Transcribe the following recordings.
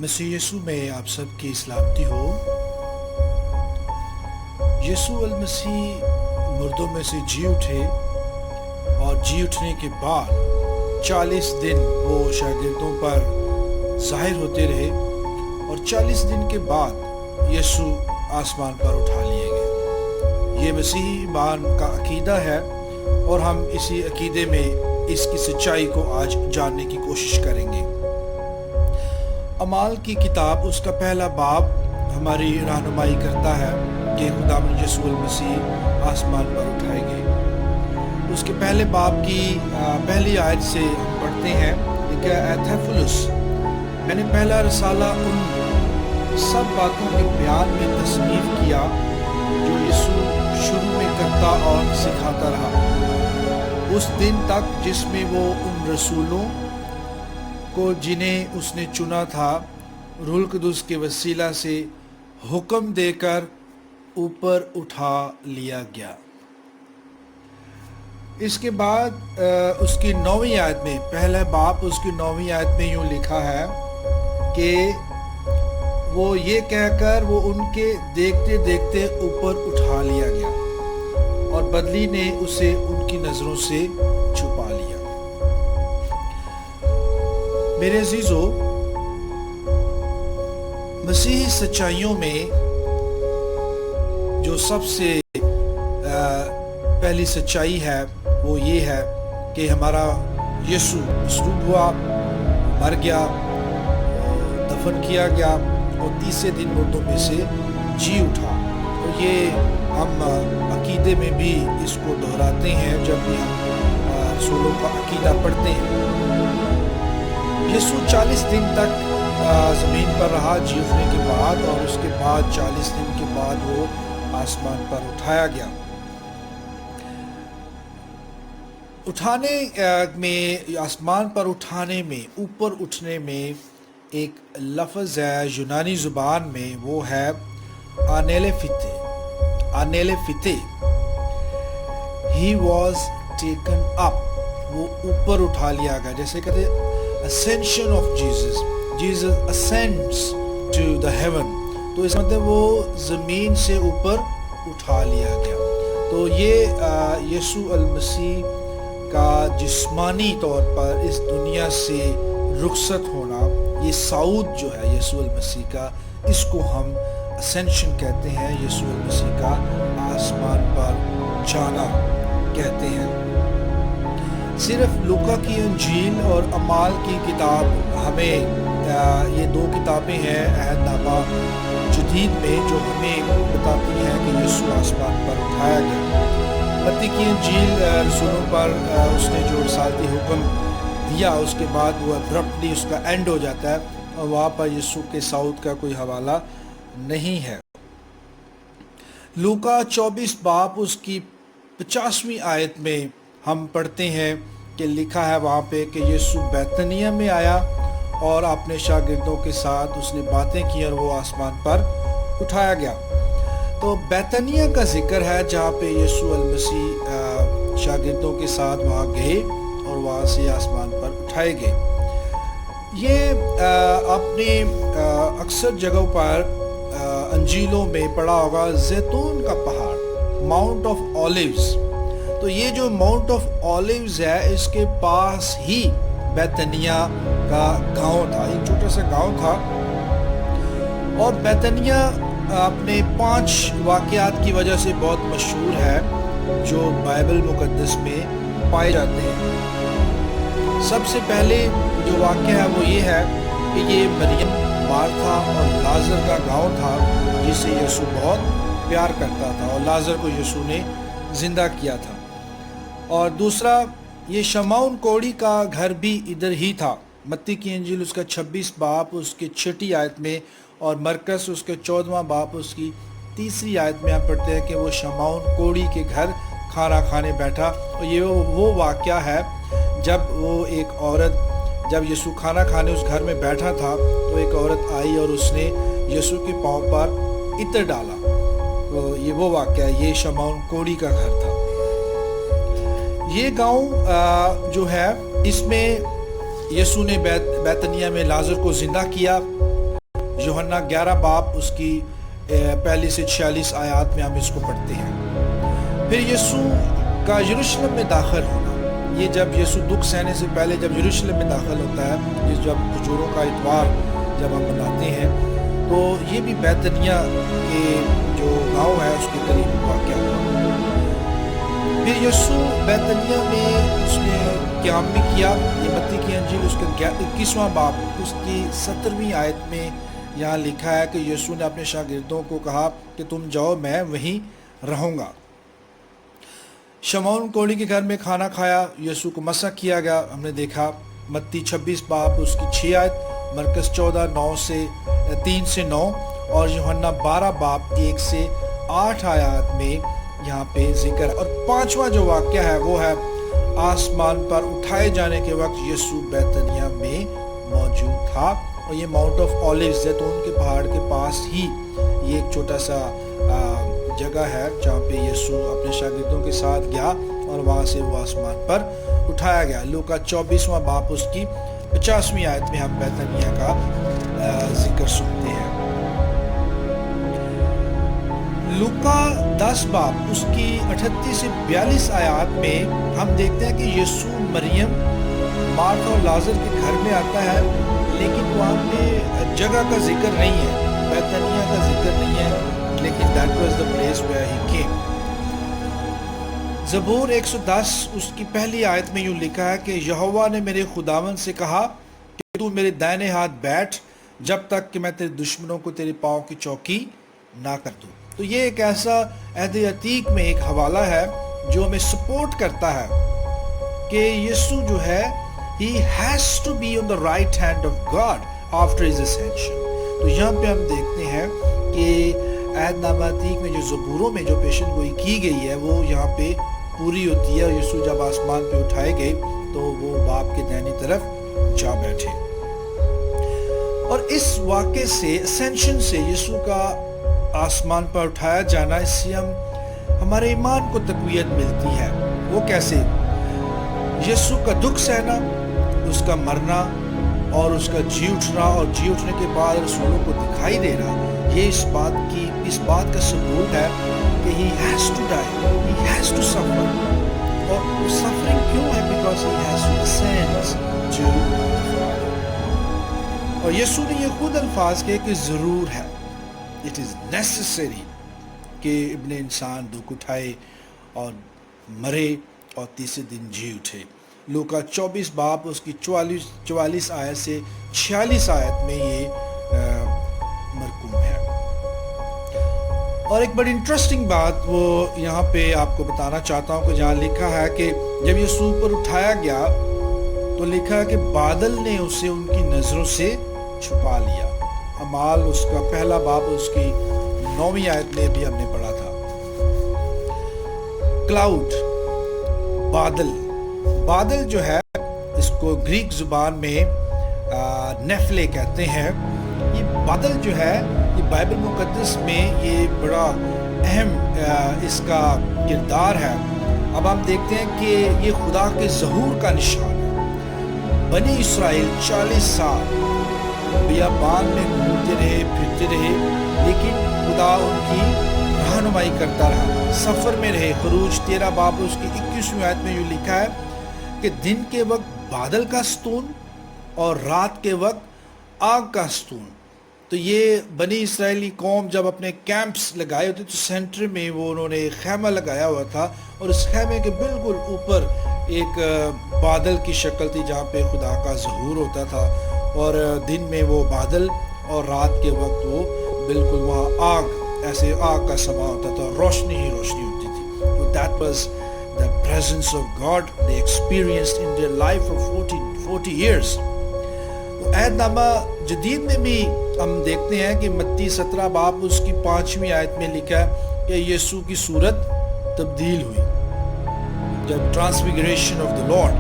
मसीह यीशु में आप सबकी सलामती हो। यीशु अल मसीह मुर्दों में से जी उठे और जी उठने के बाद 40 दिन वो शागिर्दों पर ज़ाहिर होते रहे और 40 दिन के बाद यीशु आसमान पर उठा लिए गए। ये मसीही ईमान का अकीदा है और हम इसी अकीदे में इसकी सच्चाई को आज जानने की कोशिश करेंगे। अमाल की किताब उसका पहला बाब हमारी रहनुमाई करता है कि खुदावंद यीशु मसीह आसमान पर उठाए गए। उसके पहले बाब की पहली आयत से हम पढ़ते हैं, लिखा है, थेफुलुस, मैंने पहला रसाला उन सब बातों के बयान में तस्नीफ किया जो यीशु शुरू में करता और सिखाता रहा, उस दिन तक जिसमें वो उन रसूलों को जिन्हें उसने चुना था रूह कुदुस के वसीला से हुक्म देकर ऊपर उठा लिया गया। इसके बाद उसकी 9वीं आयत में, पहला बाप उसकी 9वीं आयत में यूं लिखा है कि वो ये कहकर वो उनके देखते देखते ऊपर उठा लिया गया और बदली ने उसे उनकी नजरों से छुपा लिया। मेरे अजीजों, मसीही सच्चाइयों में जो सबसे पहली सच्चाई है वो ये है कि हमारा यीशु मसलूब हुआ, मर गया, दफन किया गया और तीसरे दिन मुर्दों में से जी उठा। तो ये हम अकीदे में भी इसको दोहराते हैं जब भी हम रसूलों का अकीदा पढ़ते हैं। यीशु 40 दिन तक ज़मीन पर रहा जी उठने के बाद और उसके बाद 40 दिन के बाद वो आसमान पर उठाया गया। उठाने में, आसमान पर उठाने में, ऊपर उठने में एक लफ्ज़ है यूनानी ज़ुबान में, वो है आनेलेफिते। आनेलेफिते, ही वॉज टेकन अप, वो ऊपर उठा लिया गया। जैसे कहते ascension of Jesus, Jesus ascends to the heaven, तो इसका मतलब वो ज़मीन से ऊपर उठा लिया गया। तो ये यीशु अल मसीह का जिस्मानी तौर पर इस दुनिया से रुखसत होना, ये साऊद जो है यीशु अल मसीह का, इसको हम ascension कहते हैं, यीशु अल मसीह का आसमान पर जाना कहते हैं। सिर्फ लूका की इंजील और अमाल की किताब हमें, ये दो किताबें हैं अहदनामा जदीद में जो हमें बताती हैं कि यीशु आसमान पर उठाया गया। मत्ती की इंजील रसूलों पर उसने जो रिसालती हुक्म दिया उसके बाद वो अब्रप्टली उसका एंड हो जाता है और वहाँ पर यीशु के साउद का कोई हवाला नहीं है। लूका 24 बाब उसकी 50वीं आयत में हम पढ़ते हैं कि लिखा है वहाँ पे कि यीशु बैतनिया में आया और अपने शागिर्दों के साथ उसने बातें की और वो आसमान पर उठाया गया। तो बैतनिया का जिक्र है जहाँ पे यीशु अल मसीह शागिर्दों के साथ वहाँ गए और वहाँ से आसमान पर उठाए गए। ये आपने अक्सर जगहों पर अंजीलों में पढ़ा होगा जैतून का पहाड़, माउंट ऑफ ऑलिव्स। तो ये जो माउंट ऑफ ऑलिव्स है इसके पास ही बैतनिया का गांव था, एक छोटा सा गांव था। और बैतनिया अपने 5 वाक़यात की वजह से बहुत मशहूर है जो बाइबल मुक़द्दस में पाए जाते हैं। सबसे पहले जो वाक़या है वो ये है कि ये मरियम, मार्था और लाजर का गांव था जिसे यीशु बहुत प्यार करता था और लाजर को यीशु ने ज़िंदा किया था। और दूसरा, ये शमौन कोड़ी का घर भी इधर ही था। मत्ती की इंजील उसका 26 बाब उसकी 6ठी आयत में और मरकस उसके 14वां बाब उसकी 3री आयत में हम पढ़ते हैं कि वो शमौन कोड़ी के घर खाना खाने बैठा। और ये वो वाक़या है जब वो एक औरत, जब यीशु खाना खाने उस घर में बैठा था तो एक औरत आई और उसने यीशु के पाँव पर इत्र डाला। तो ये वो वाक़या, ये शमौन कोड़ी का घर था। ये गांव जो है इसमें यीशु ने बैतनिया में लाजर को जिंदा किया यूहन्ना 11 बाब उसकी पहली से 46 आयत में हम इसको पढ़ते हैं। फिर यीशु का यरूशलेम में दाखिल होना, ये जब यीशु दुख सहने से पहले जब यरूशलेम में दाखिल होता है, ये जब खजूरों का इतवार जब हम मनाते हैं, तो ये भी बैतनिया के जो गांव है उसके करीब वाक़या हुआ। फिर यीशु बैतनिया में उसने क़याम भी किया। ये मत्ती की अंजील उसका 21वां बाब उसकी 17वीं आयत में यहाँ लिखा है कि यीशु ने अपने शागिर्दों को कहा कि तुम जाओ, मैं वहीं रहूँगा। शमौन कोढ़ी के घर में खाना खाया, यीशु को मसा किया गया, हमने देखा। मत्ती 26 बाब उसकी 6 आयत, मरकस 14 3 से 9 और यूहन्ना 12 बाब 1 से 8 आयत में यहाँ पे जिक्र। और 5वां जो वाक़या है वो है आसमान पर उठाए जाने के वक्त यीशु बैतनिया में मौजूद था, और ये माउंट ऑफ ऑलिव्स जैतून के पहाड़ के पास ही ये एक छोटा सा जगह है जहाँ पे यीशु अपने शागिर्दों के साथ गया और वहाँ से वो आसमान पर उठाया गया। लूका 24वां बाब उसकी 50वीं आयत में हम बैतनिया का जिक्र सुनते हैं। लूका 10 बाब उसकी 38 से 42 आयत में हम देखते हैं कि यीशु मरियम, मार्था और लाजर के घर में आता है, लेकिन वहाँ पे जगह का जिक्र नहीं है, बैतनिया का जिक्र नहीं है, लेकिन that was the place where he came। ज़बूर 110 उसकी पहली आयत में यूँ लिखा है कि यहोवा ने मेरे खुदावन से कहा कि तू मेरे दाहिने हाथ बैठ जब तक कि मैं तेरे दुश्मनों को तेरे पाँव की चौकी ना कर दूँ। तो ये एक ऐसा अहद अतीक में एक हवाला है जो हमें सपोर्ट करता है कि यीशु जो है he has to be on the right hand of God after his ascension। तो यहाँ पे हम देखते हैं कि अहदनामा अतीक में जो ज़बूरों में जो पेशन गोई की गई है वो यहाँ पे पूरी होती है, और यीशु जब आसमान पे उठाए गए तो वो बाप के दाहिनी तरफ जा बैठे। और इस वाक़े से, असेंशन से, यीशु का आसमान पर उठाया जाना, इससे हमारे ईमान को तक़वियत मिलती है। वो कैसे? यीशु का दुख सहना, उसका मरना और उसका जी उठना, और जी उठने के बाद रसूलों को दिखाई देना, ये इस बात का सबूत है कि he has to die, he has to suffer। और वो सफरिंग क्यों है? because he has to ascend to the Father। और यीशु ने ये खुद अल्फाज कहे कि ज़रूर है, it is necessary कि इब्ने इंसान दुख उठाए और मरे और तीसरे दिन जी उठे। लूका 24 बाब उसकी 44 आयत से 46 आयत में ये मरकूम है। और एक बड़ी इंटरेस्टिंग बात वो यहाँ पे आपको बताना चाहता हूँ कि जहाँ लिखा है कि जब यीशु ऊपर उठाया गया तो लिखा है कि बादल ने उसे उनकी नज़रों से छुपा लिया। अमाल उसका पहला बाब उसकी 9वीं आयत में भी हमने पढ़ा था। क्लाउड, बादल जो है, इसको ग्रीक जुबान में नेफले कहते हैं। ये बादल जो है, ये बाइबल मुकद्दस में ये बड़ा अहम इसका किरदार है। अब हम देखते हैं कि ये खुदा के ज़हूर का निशान है। बनी इसराइल 40 साल बियाबान में घूमते रहे, फिरते रहे, लेकिन खुदा उनकी रहनुमाई करता रहा, सफ़र में रहे। खरूज 13 बाब उसकी 21वीं आयत में यूँ लिखा है कि दिन के वक्त बादल का स्तून और रात के वक्त आग का स्तून। तो ये बनी इस्राएली कौम जब अपने कैंप्स लगाए होते तो सेंटर में वो उन्होंने एक खैमा लगाया हुआ था, और उस खैमे के बिल्कुल ऊपर एक बादल की शक्ल थी जहाँ पे खुदा का ज़हूर होता था, और दिन में वो बादल और रात के वक्त वो बिल्कुल वहाँ आग, ऐसे आग का समा होता था, रोशनी ही रोशनी होती थी। तो that was the presence of God they experienced in their life for 40 years। अहदनामा जदीद में भी हम देखते हैं कि मत्ती 17 बाब उसकी 5वीं आयत में लिखा है कि यीशु की सूरत तब्दील हुई जब ट्रांसफिगरेशन ऑफ द लॉर्ड,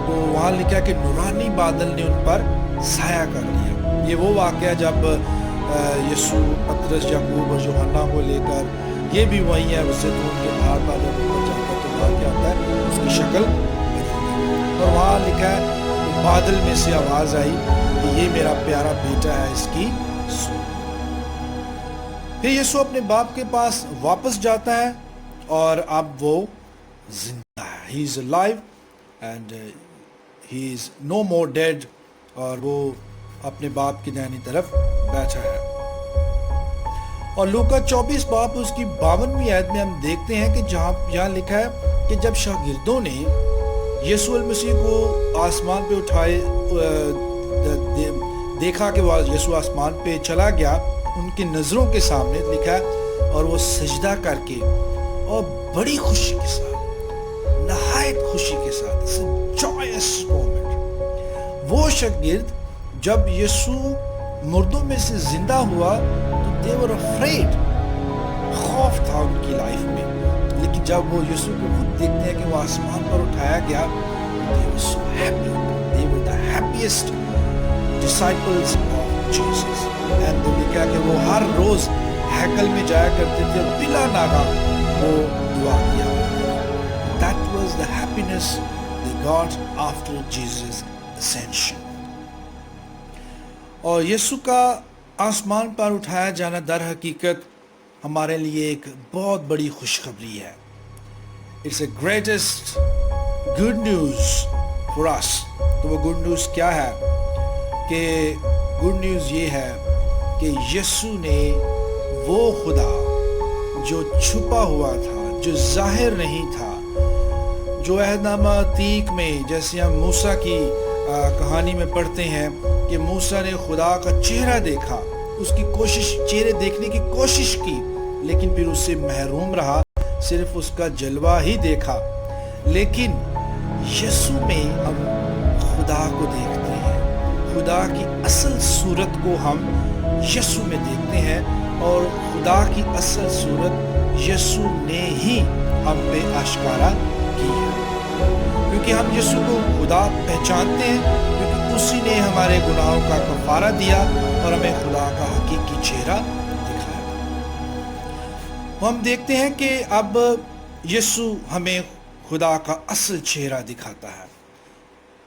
तो वहाँ लिखा कि नूरानी बादल ने उन पर साया कर लिया। ये वो वाक़या जब यीशु पतरस, याकूब और यूहन्ना को लेकर, ये भी वही है, उससे तो उनके पहाड़ पर जब ऊपर जाता है तो वहाँ क्या होता है, उसकी शक्ल बदलती। और वहाँ लिखा है बादल में से आवाज़ आई कि ये मेरा प्यारा बेटा है, इसकी پھر یسوع اپنے باپ کے پاس واپس جاتا ہے اور اب وہ زندہ ہے. He is alive and he is no more dead, اور وہ اپنے باپ کی دائنی طرف بیٹھا ہے. اور لوکا 24 باب اس کی 52ویں آیت میں ہم دیکھتے ہیں کہ جہاں لکھا ہے کہ جب شاگردوں نے یسوع المسیح کو آسمان پہ اٹھائے دیکھا کہ وہ یسوع آسمان پہ چلا گیا، ان کی نظروں کے سامنے لکھا ہے، اور وہ سجدہ کر کے اور بڑی خوشی کے ساتھ، نہایت خوشی کے ساتھ، joyous moment، وہ شاگرد جب یسوع مردوں میں سے زندہ ہوا تو they were afraid، خوف تھا ان کی لائف میں. لیکن جب وہ یسوع کو خود دیکھتے ہیں کہ وہ آسمان پر اٹھایا گیا، they were so happy، they were the happiest disciples of Jesus. and تو لکھا کہ وہ ہر روز ہیکل میں جایا کرتے تھے اور بلا ناغہ وہ دعا کیا کرتے تھے. That was the happiness they got after Jesus' ascension. اور یسوع کا آسمان پر اٹھایا جانا در حقیقت ہمارے لیے ایک بہت بڑی خوشخبری ہے. It's a greatest good news for us. تو وہ گڈ نیوز کیا ہے؟ کہ گڈ نیوز یہ ہے کہ یسوع نے وہ خدا جو چھپا ہوا تھا، جو ظاہر نہیں تھا، جو عہد نامہ عتیق میں جیسے ہم موسیٰ کی کہانی میں پڑھتے ہیں کہ موسیٰ نے خدا کا چہرہ دیکھا، اس کی کوشش، چہرے دیکھنے کی کوشش کی، لیکن پھر اس سے محروم رہا، صرف اس کا جلوہ ہی دیکھا. لیکن یسوع میں ہم خدا کو دیکھتے ہیں، خدا کی اصل صورت کو ہم یسوع میں دیکھتے ہیں، اور خدا کی اصل صورت یسوع نے ہی ہم پہ آشکارا کی ہے. کیونکہ ہم یسوع کو خدا پہچانتے ہیں، کیونکہ اسی نے ہمارے گناہوں کا کفارہ دیا اور ہمیں خدا کا حقیقی چہرہ دکھایا. ہم دیکھتے ہیں کہ اب یسوع ہمیں خدا کا اصل چہرہ دکھاتا ہے،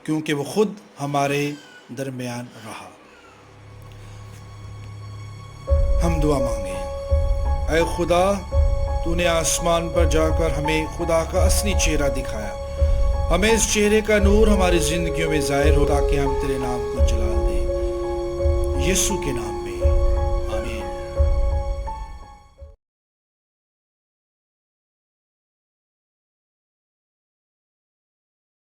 کیونکہ وہ خود ہمارے درمیان رہا. ہم دعا مانگیں. اے خدا، تو نے آسمان پر جا کر ہمیں خدا کا اصلی چہرہ دکھایا. ہمیں اس چہرے کا نور ہماری زندگیوں میں ظاہر ہو تاکہ ہم تیرے نام کو جلال دیں. یسوع کے نام